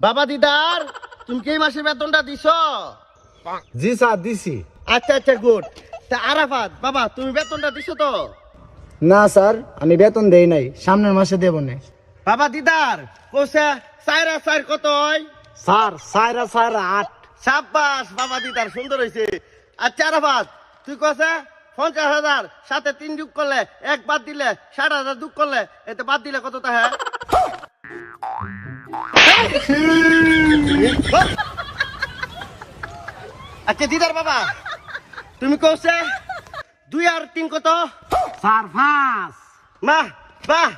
বাবা দিদার, তুমি কি এই মাসের বেতনটা দিছো? জি স্যার দিছি। আচ্ছা আচ্ছা গুড। তা আরাফাত বাবা, তুমি বেতনটা দিছো তো? না স্যার, আমি বেতন দেই নাই, সামনের মাসে দেব না। বাবা দিদার কোসে সাইরা সাইর কত হয়? স্যার সাইরা সাইরা 8। সাব্বাস বাবা দিদার, সুন্দর হয়েছে। আচ্ছা আরাফাত, তুই কোসে 50,000 সাথে 3 যোগ করলে 1 বাদ দিলে 60,000 যোগ করলে এতে বাদ দিলে কত তাহে? আচ্ছা দিদার বাবা, তুমি কোসে 2 আর 3 কত? স্যার 5। বাহ বাহ,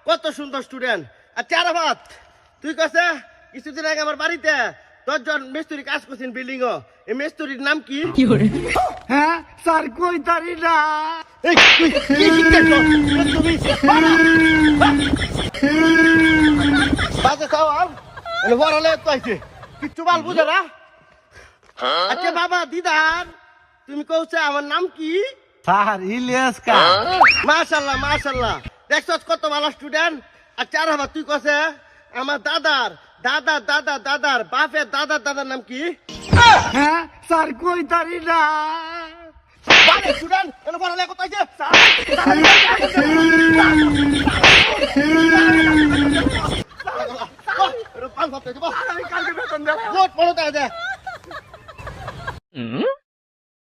কত সুন্দর স্টুডেন্ট। আচ্ছা আরাফাত, তুই কাছে কিছুদিন আগে আমার বাড়িতে 10 জন মিস্ত্রি কাজ করছেন বিল্ডিং ও, এই মিস্ত্রির নাম কি? হ্যাঁ স্যার কই তারি না। এই, তুই কি শিখতেছ? তুমি বাজে সওয়াল, এনে বড়লে কইছে কিচ্ছু বাল বুঝে না। আচ্ছা বাবা দিদার, তুমি কইছে আমার নাম কি? স্যার ইলিয়াস কা। মাশাআল্লাহ মাশাআল্লাহ, দেখছস কত ভালো স্টুডেন্ট। আচ্ছা আরাফাত, তুই কইছে আমার দাদার দাদার দাদার দাদার বাপের দাদার দাদার নাম কি? হ্যাঁ স্যার কই তারি না। বারে স্টুডেন্ট এনে বড়লে কইছে স্যার